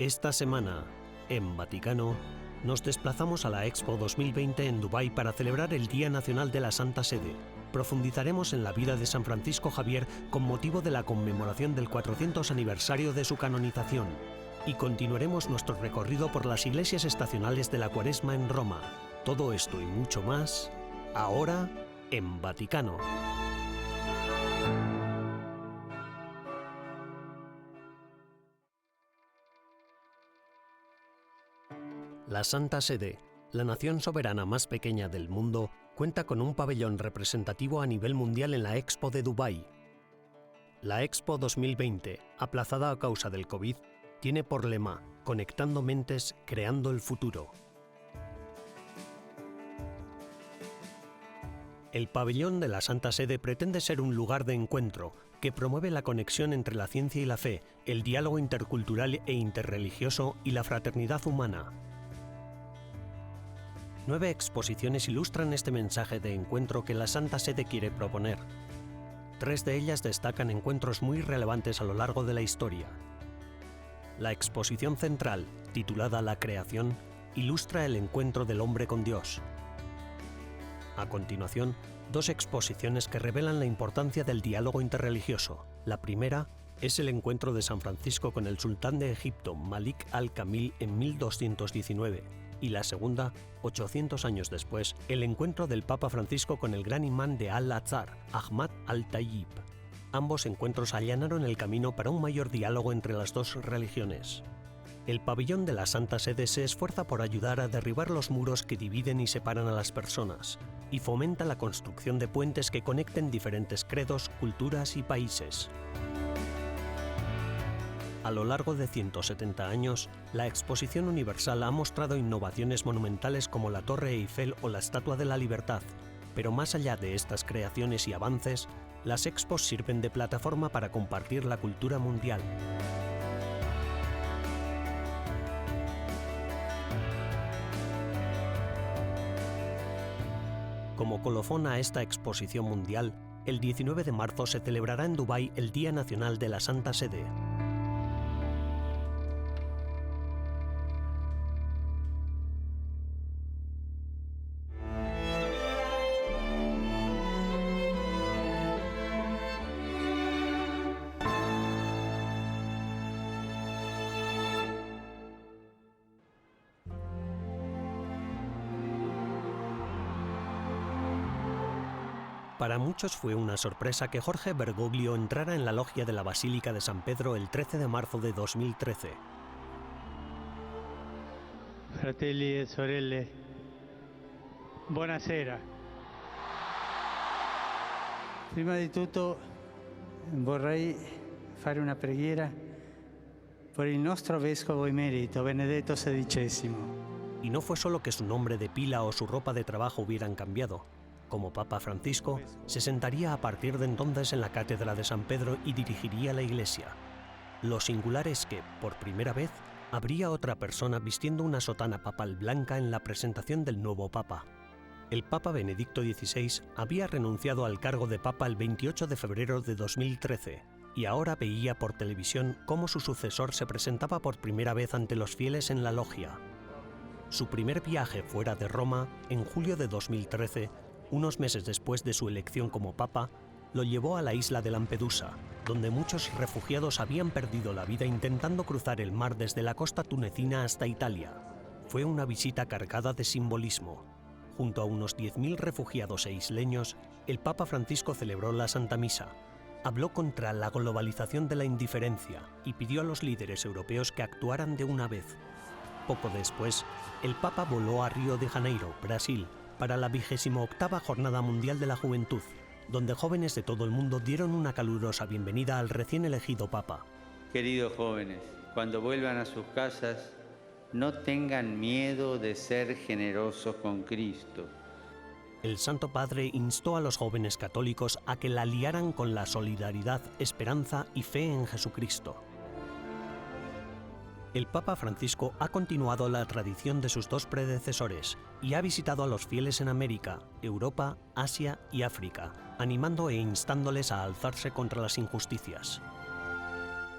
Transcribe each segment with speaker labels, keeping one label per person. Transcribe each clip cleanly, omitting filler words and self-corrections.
Speaker 1: Esta semana, en Vaticano, nos desplazamos a la Expo 2020 en Dubái para celebrar el Día Nacional de la Santa Sede. Profundizaremos en la vida de San Francisco Javier con motivo de la conmemoración del 400 aniversario de su canonización. Y continuaremos nuestro recorrido por las iglesias estacionales de la Cuaresma en Roma. Todo esto y mucho más, ahora en Vaticano. La Santa Sede, la nación soberana más pequeña del mundo, cuenta con un pabellón representativo a nivel mundial en la Expo de Dubái. La Expo 2020, aplazada a causa del COVID, tiene por lema Conectando mentes, creando el futuro. El pabellón de la Santa Sede pretende ser un lugar de encuentro que promueve la conexión entre la ciencia y la fe, el diálogo intercultural e interreligioso y la fraternidad humana. 9 exposiciones ilustran este mensaje de encuentro que la Santa Sede quiere proponer. 3 de ellas destacan encuentros muy relevantes a lo largo de la historia. La exposición central, titulada La Creación, ilustra el encuentro del hombre con Dios. A continuación, 2 exposiciones que revelan la importancia del diálogo interreligioso. La primera es el encuentro de San Francisco con el sultán de Egipto, Malik al-Kamil, en 1219. Y la segunda, 800 años después, el encuentro del Papa Francisco con el gran imán de Al-Azhar, Ahmad al-Tayyib. Ambos encuentros allanaron el camino para un mayor diálogo entre las dos religiones. El pabellón de la Santa Sede se esfuerza por ayudar a derribar los muros que dividen y separan a las personas, y fomenta la construcción de puentes que conecten diferentes credos, culturas y países. A lo largo de 170 años, la Exposición Universal ha mostrado innovaciones monumentales como la Torre Eiffel o la Estatua de la Libertad, pero más allá de estas creaciones y avances, las expos sirven de plataforma para compartir la cultura mundial. Como colofón a esta exposición mundial, el 19 de marzo se celebrará en Dubái el Día Nacional de la Santa Sede. Para muchos fue una sorpresa que Jorge Bergoglio entrara en la logia de la Basílica de San Pedro el 13 de marzo de 2013.
Speaker 2: Fratelli e sorelle, buonasera. Prima di tutto vorrei fare una preghiera por il nostro vescovo emerito, Benedetto XVI.
Speaker 1: Y no fue solo que su nombre de pila o su ropa de trabajo hubieran cambiado. Como Papa Francisco, se sentaría a partir de entonces en la cátedra de San Pedro y dirigiría la iglesia. Lo singular es que, por primera vez, habría otra persona vistiendo una sotana papal blanca en la presentación del nuevo Papa. El Papa Benedicto XVI había renunciado al cargo de Papa el 28 de febrero de 2013 y ahora veía por televisión cómo su sucesor se presentaba por primera vez ante los fieles en la logia. Su primer viaje fuera de Roma, en julio de 2013, unos meses después de su elección como Papa, lo llevó a la isla de Lampedusa, donde muchos refugiados habían perdido la vida intentando cruzar el mar desde la costa tunecina hasta Italia. Fue una visita cargada de simbolismo. Junto a unos 10.000 refugiados e isleños, el Papa Francisco celebró la Santa Misa, habló contra la globalización de la indiferencia y pidió a los líderes europeos que actuaran de una vez. Poco después, el Papa voló a Río de Janeiro, Brasil, para la 28ª Jornada Mundial de la Juventud, donde jóvenes de todo el mundo dieron una calurosa bienvenida al recién elegido Papa.
Speaker 3: Queridos jóvenes, cuando vuelvan a sus casas, no tengan miedo de ser generosos con Cristo.
Speaker 1: El Santo Padre instó a los jóvenes católicos a que la liaran con la solidaridad, esperanza y fe en Jesucristo. El Papa Francisco ha continuado la tradición de sus 2 predecesores y ha visitado a los fieles en América, Europa, Asia y África, animando e instándoles a alzarse contra las injusticias.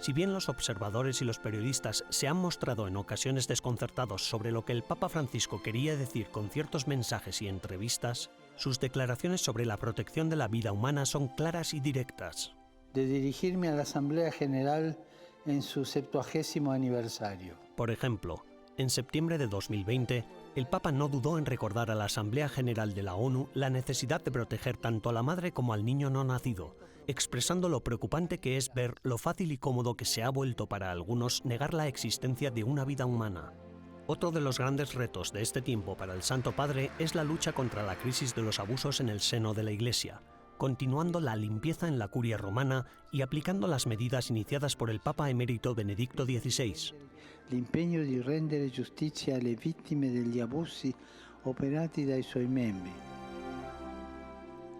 Speaker 1: Si bien los observadores y los periodistas se han mostrado en ocasiones desconcertados sobre lo que el Papa Francisco quería decir con ciertos mensajes y entrevistas, sus declaraciones sobre la protección de la vida humana son claras y directas.
Speaker 2: De dirigirme a la Asamblea General en su 70º aniversario.
Speaker 1: Por ejemplo, en septiembre de 2020, el Papa no dudó en recordar a la Asamblea General de la ONU la necesidad de proteger tanto a la madre como al niño no nacido, expresando lo preocupante que es ver lo fácil y cómodo que se ha vuelto para algunos negar la existencia de una vida humana. Otro de los grandes retos de este tiempo para el Santo Padre es la lucha contra la crisis de los abusos en el seno de la Iglesia, continuando la limpieza en la Curia Romana y aplicando las medidas iniciadas por el Papa emérito Benedicto XVI.
Speaker 2: L'impegno di rendere giustizia alle vittime degli abusi operati dai suoi membri.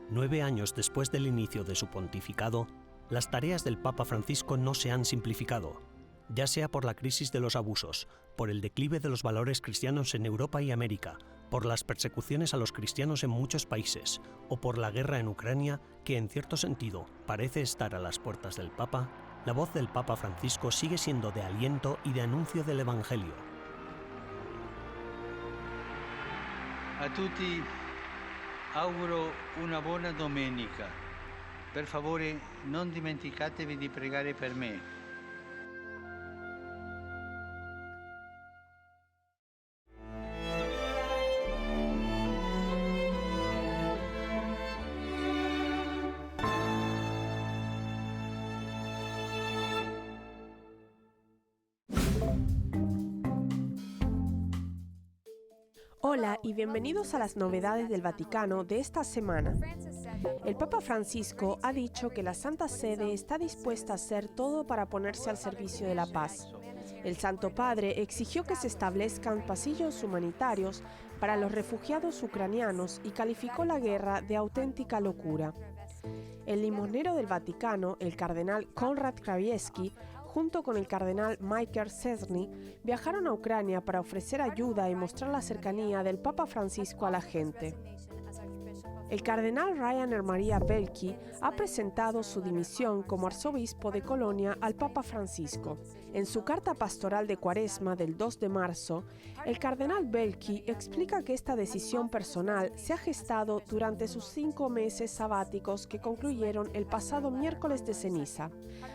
Speaker 1: 9 años después del inicio de su pontificado, las tareas del Papa Francisco no se han simplificado, ya sea por la crisis de los abusos, por el declive de los valores cristianos en Europa y América, por las persecuciones a los cristianos en muchos países, o por la guerra en Ucrania, que en cierto sentido parece estar a las puertas del Papa. La voz del Papa Francisco sigue siendo de aliento y de anuncio del Evangelio.
Speaker 2: A tutti auguro una buona domenica. Per favore, non dimenticatevi di pregare per me.
Speaker 4: Hola y bienvenidos a las novedades del Vaticano de esta semana. El Papa Francisco ha dicho que la Santa Sede está dispuesta a hacer todo para ponerse al servicio de la paz. El Santo Padre exigió que se establezcan pasillos humanitarios para los refugiados ucranianos y calificó la guerra de auténtica locura. El limonero del Vaticano, el cardenal Konrad Krajewski, junto con el cardenal Michael Szczerny, viajaron a Ucrania para ofrecer ayuda y mostrar la cercanía del Papa Francisco a la gente. El cardenal Rainer Maria Belki ha presentado su dimisión como arzobispo de Colonia al Papa Francisco. En su carta pastoral de Cuaresma del 2 de marzo, el cardenal Belki explica que esta decisión personal se ha gestado durante sus 5 meses sabáticos que concluyeron el pasado miércoles de ceniza.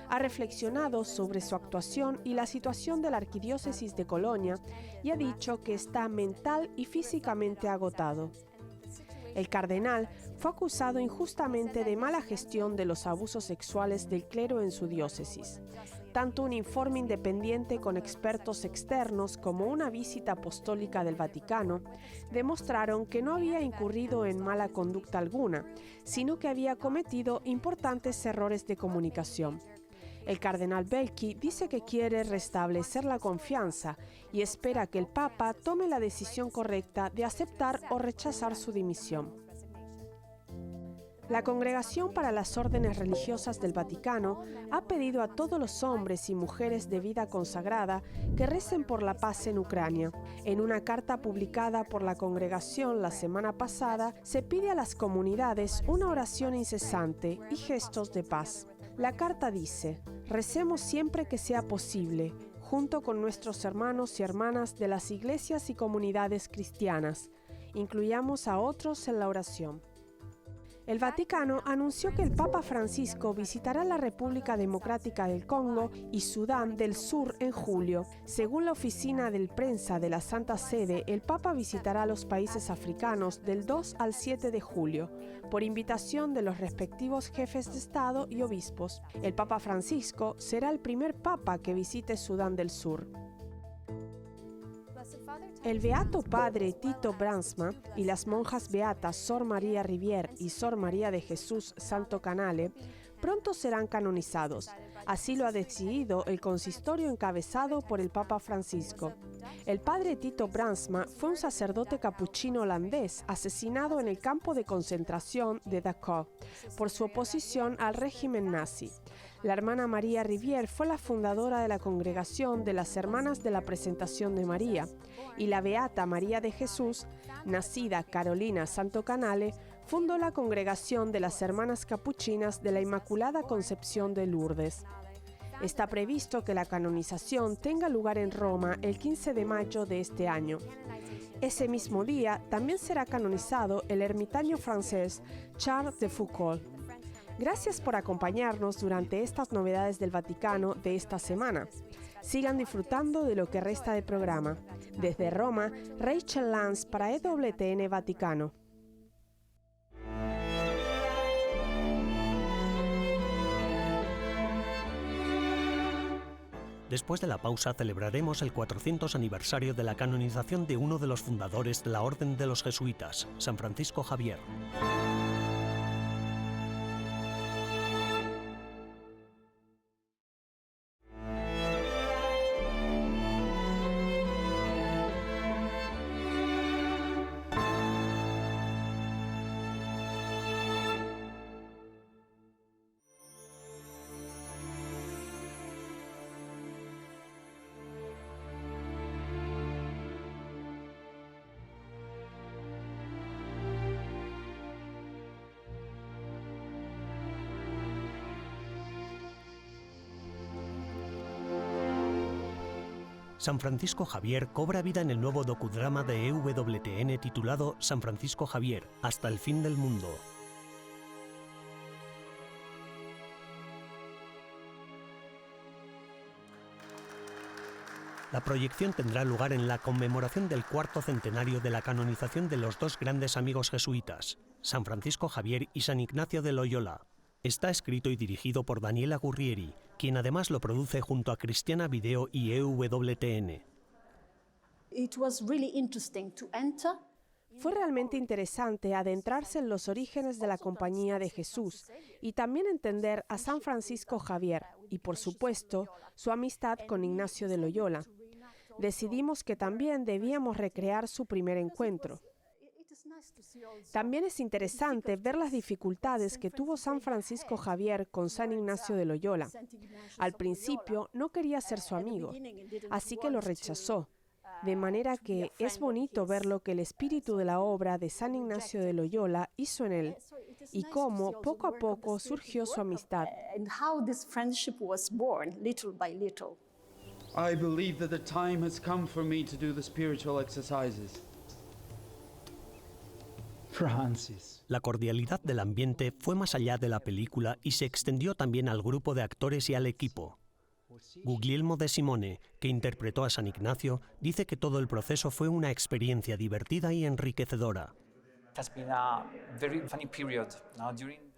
Speaker 4: Ha reflexionado sobre su actuación y la situación de la arquidiócesis de Colonia y ha dicho que está mental y físicamente agotado. El cardenal fue acusado injustamente de mala gestión de los abusos sexuales del clero en su diócesis. Tanto un informe independiente con expertos externos como una visita apostólica del Vaticano demostraron que no había incurrido en mala conducta alguna, sino que había cometido importantes errores de comunicación. El cardenal Belki dice que quiere restablecer la confianza y espera que el Papa tome la decisión correcta de aceptar o rechazar su dimisión. La Congregación para las Órdenes Religiosas del Vaticano ha pedido a todos los hombres y mujeres de vida consagrada que recen por la paz en Ucrania. En una carta publicada por la congregación la semana pasada, se pide a las comunidades una oración incesante y gestos de paz. La carta dice: recemos siempre que sea posible, junto con nuestros hermanos y hermanas de las iglesias y comunidades cristianas. Incluyamos a otros en la oración. El Vaticano anunció que el Papa Francisco visitará la República Democrática del Congo y Sudán del Sur en julio. Según la oficina de prensa de la Santa Sede, el Papa visitará los países africanos del 2 al 7 de julio, por invitación de los respectivos jefes de Estado y obispos. El Papa Francisco será el primer Papa que visite Sudán del Sur. El Beato Padre Tito Bransma y las monjas beatas Sor María Rivière y Sor María de Jesús Santo Canale pronto serán canonizados. Así lo ha decidido el consistorio encabezado por el Papa Francisco. El padre Tito Bransma fue un sacerdote capuchino holandés asesinado en el campo de concentración de Dachau por su oposición al régimen nazi. La hermana María Rivière fue la fundadora de la Congregación de las Hermanas de la Presentación de María, y la Beata María de Jesús, nacida Carolina Santo Canale, fundó la Congregación de las Hermanas Capuchinas de la Inmaculada Concepción de Lourdes. Está previsto que la canonización tenga lugar en Roma el 15 de mayo de este año. Ese mismo día también será canonizado el ermitaño francés Charles de Foucauld. Gracias por acompañarnos durante estas novedades del Vaticano de esta semana. Sigan disfrutando de lo que resta del programa. Desde Roma, Rachel Lance para EWTN Vaticano.
Speaker 1: Después de la pausa celebraremos el 400 aniversario de la canonización de uno de los fundadores de la Orden de los Jesuitas, San Francisco Javier. San Francisco Javier cobra vida en el nuevo docudrama de EWTN titulado San Francisco Javier, hasta el fin del mundo. La proyección tendrá lugar en la conmemoración del cuarto centenario de la canonización de los dos grandes amigos jesuitas, San Francisco Javier y San Ignacio de Loyola. Está escrito y dirigido por Daniela Gurrieri, quien además lo produce junto a Cristiana Video y EWTN.
Speaker 4: Fue realmente interesante adentrarse en los orígenes de la Compañía de Jesús y también entender a San Francisco Javier y, por supuesto, su amistad con Ignacio de Loyola. Decidimos que también debíamos recrear su primer encuentro. También es interesante ver las dificultades que tuvo San Francisco Javier con San Ignacio de Loyola. Al principio no quería ser su amigo, así que lo rechazó. De manera que es bonito ver lo que el espíritu de la obra de San Ignacio de Loyola hizo en él y cómo poco a poco surgió su amistad.
Speaker 5: I believe that the time has come for me to do the spiritual exercises.
Speaker 2: Francis.
Speaker 1: La cordialidad del ambiente fue más allá de la película y se extendió también al grupo de actores y al equipo. Guglielmo de Simone, que interpretó a San Ignacio, dice que todo el proceso fue una experiencia divertida y enriquecedora.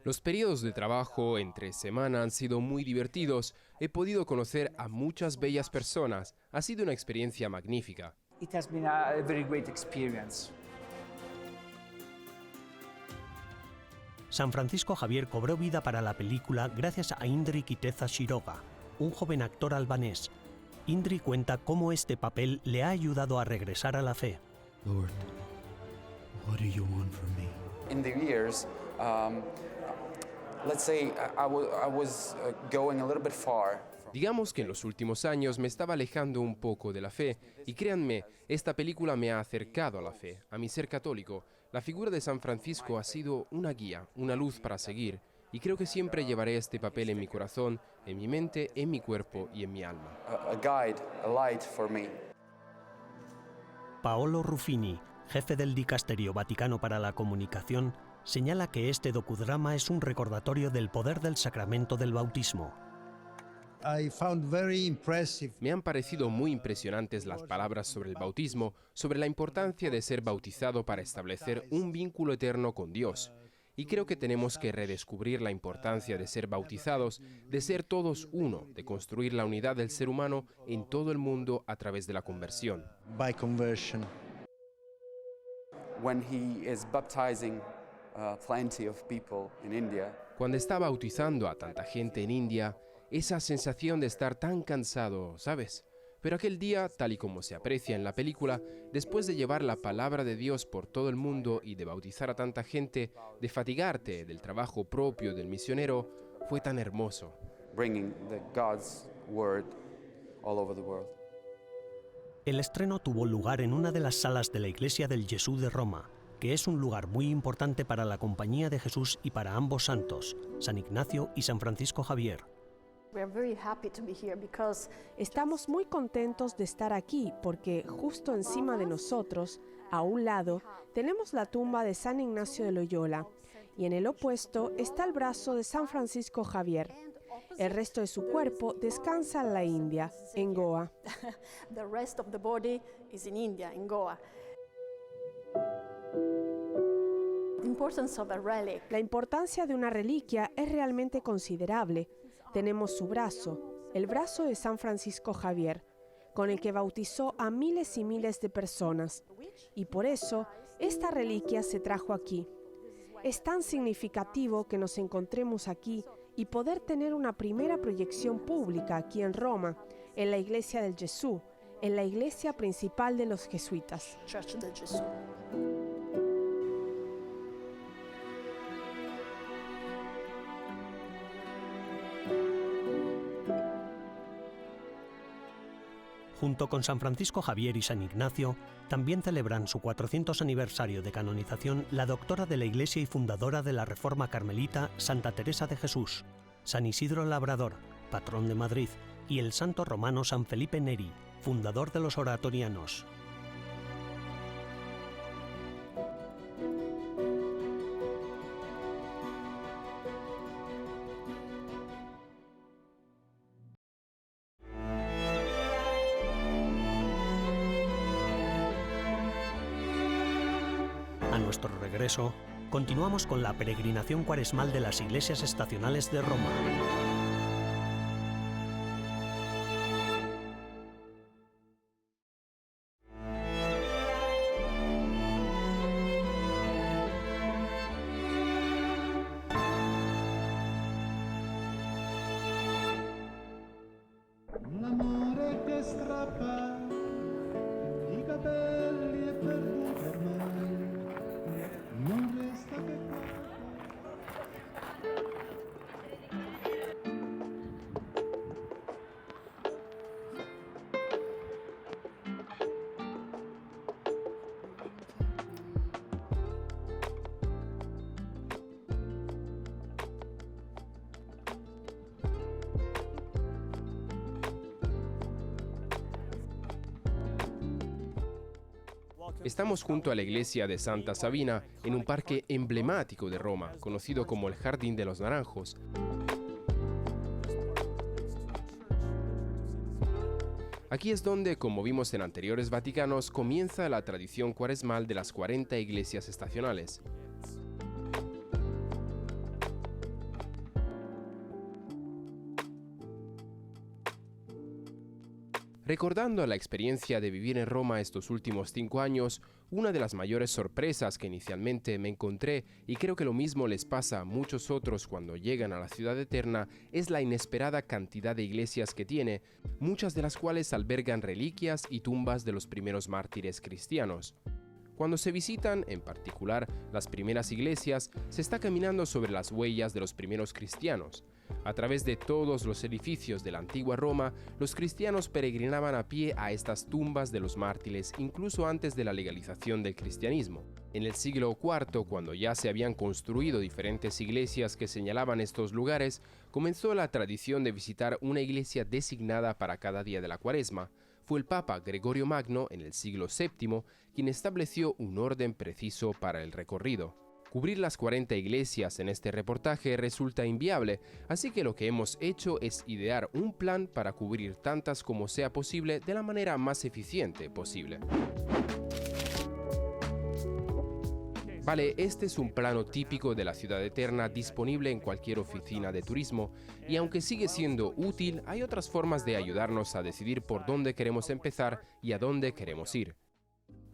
Speaker 6: Los periodos de trabajo entre semana han sido muy divertidos. He podido conocer a muchas bellas personas. Ha sido una experiencia magnífica.
Speaker 7: It has been a very great experience.
Speaker 1: San Francisco Javier cobró vida para la película gracias a Indri Kiteza Shiroga, un joven actor albanés. Indri cuenta cómo este papel le ha ayudado a regresar a la fe.
Speaker 5: Lord, what do you want from me?
Speaker 8: In the years, let's say I was going a little bit far.
Speaker 6: Digamos que en los últimos años me estaba alejando un poco de la fe y créanme, esta película me ha acercado a la fe, a mi ser católico. La figura de San Francisco ha sido una guía, una luz para seguir y creo que siempre llevaré este papel en mi corazón, en mi mente, en mi cuerpo y en mi alma.
Speaker 8: A guide, a light for me.
Speaker 1: Paolo Ruffini, jefe del Dicasterio Vaticano para la Comunicación, señala que este docudrama es un recordatorio del poder del sacramento del bautismo.
Speaker 6: Me han parecido muy impresionantes las palabras sobre el bautismo, sobre la importancia de ser bautizado para establecer un vínculo eterno con Dios. Y creo que tenemos que redescubrir la importancia de ser bautizados, de ser todos uno, de construir la unidad del ser humano en todo el mundo a través de la conversión.
Speaker 8: When he is baptizing plenty of people in India.
Speaker 6: Cuando está bautizando a tanta gente en India, esa sensación de estar tan cansado, ¿sabes? Pero aquel día, tal y como se aprecia en la película, después de llevar la palabra de Dios por todo el mundo y de bautizar a tanta gente, de fatigarte del trabajo propio del misionero, fue tan hermoso.
Speaker 8: Bringing God's word all over the world.
Speaker 1: El estreno tuvo lugar en una de las salas de la Iglesia del Jesús de Roma, que es un lugar muy importante para la Compañía de Jesús y para ambos santos, San Ignacio y San Francisco Javier.
Speaker 4: Estamos muy contentos de estar aquí porque justo encima de nosotros, a un lado, tenemos la tumba de San Ignacio de Loyola y en el opuesto está el brazo de San Francisco Javier. El resto de su cuerpo descansa en la India, en Goa. La importancia de una reliquia es realmente considerable. Tenemos su brazo, el brazo de San Francisco Javier, con el que bautizó a miles y miles de personas. Y por eso, esta reliquia se trajo aquí. Es tan significativo que nos encontremos aquí y poder tener una primera proyección pública aquí en Roma, en la iglesia del Gesù, en la iglesia principal de los jesuitas.
Speaker 1: Junto con San Francisco Javier y San Ignacio, también celebran su 400 aniversario de canonización la doctora de la Iglesia y fundadora de la Reforma Carmelita, Santa Teresa de Jesús, San Isidro Labrador, patrón de Madrid, y el santo romano San Felipe Neri, fundador de los oratorianos. A nuestro regreso, continuamos con la peregrinación cuaresmal de las iglesias estacionales de Roma.
Speaker 9: L'amore che strappa i capelli è perduto ormai, non resta che
Speaker 6: Estamos junto a la iglesia de Santa Sabina, en un parque emblemático de Roma, conocido como el Jardín de los Naranjos. Aquí es donde, como vimos en anteriores Vaticanos, comienza la tradición cuaresmal de las 40 iglesias estacionales. Recordando la experiencia de vivir en Roma estos últimos 5 años, una de las mayores sorpresas que inicialmente me encontré, y creo que lo mismo les pasa a muchos otros cuando llegan a la ciudad eterna, es la inesperada cantidad de iglesias que tiene, muchas de las cuales albergan reliquias y tumbas de los primeros mártires cristianos. Cuando se visitan, en particular, las primeras iglesias, se está caminando sobre las huellas de los primeros cristianos. A través de todos los edificios de la antigua Roma, los cristianos peregrinaban a pie a estas tumbas de los mártires incluso antes de la legalización del cristianismo. En el siglo IV, cuando ya se habían construido diferentes iglesias que señalaban estos lugares, comenzó la tradición de visitar una iglesia designada para cada día de la Cuaresma. Fue el Papa Gregorio Magno, en el siglo VII, quien estableció un orden preciso para el recorrido. Cubrir las 40 iglesias en este reportaje resulta inviable, así que lo que hemos hecho es idear un plan para cubrir tantas como sea posible de la manera más eficiente posible. Vale, este es un plano típico de la ciudad eterna disponible en cualquier oficina de turismo, y aunque sigue siendo útil, hay otras formas de ayudarnos a decidir por dónde queremos empezar y a dónde queremos ir.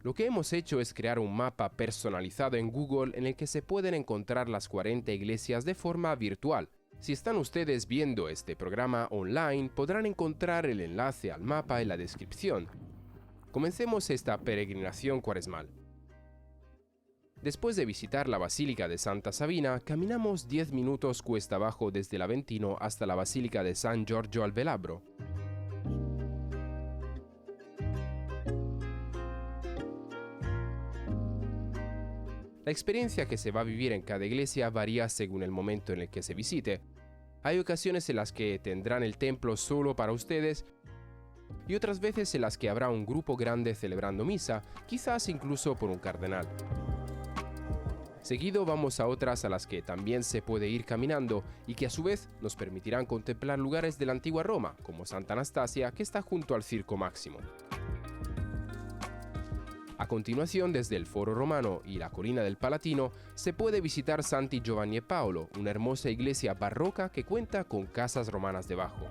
Speaker 6: Lo que hemos hecho es crear un mapa personalizado en Google en el que se pueden encontrar las 40 iglesias de forma virtual. Si están ustedes viendo este programa online, podrán encontrar el enlace al mapa en la descripción. Comencemos esta peregrinación cuaresmal. Después de visitar la Basílica de Santa Sabina, caminamos 10 minutos cuesta abajo desde el Aventino hasta la Basílica de San Giorgio al Velabro. La experiencia que se va a vivir en cada iglesia varía según el momento en el que se visite. Hay ocasiones en las que tendrán el templo solo para ustedes y otras veces en las que habrá un grupo grande celebrando misa, quizás incluso por un cardenal. Seguido vamos a otras a las que también se puede ir caminando y que a su vez nos permitirán contemplar lugares de la antigua Roma, como Santa Anastasia, que está junto al Circo Máximo. A continuación, desde el Foro Romano y la colina del Palatino, se puede visitar Santi Giovanni e Paolo, una hermosa iglesia barroca que cuenta con casas romanas debajo.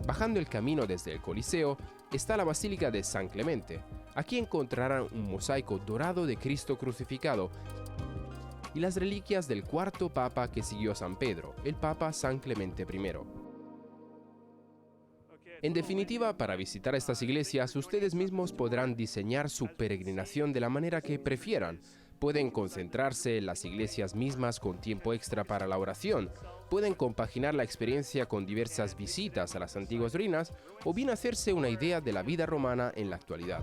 Speaker 6: Bajando el camino desde el Coliseo está la Basílica de San Clemente. Aquí encontrarán un mosaico dorado de Cristo crucificado y las reliquias del cuarto papa que siguió a San Pedro, el Papa San Clemente I. En definitiva, para visitar estas iglesias, ustedes mismos podrán diseñar su peregrinación de la manera que prefieran. Pueden concentrarse en las iglesias mismas con tiempo extra para la oración, pueden compaginar la experiencia con diversas visitas a las antiguas ruinas o bien hacerse una idea de la vida romana en la actualidad.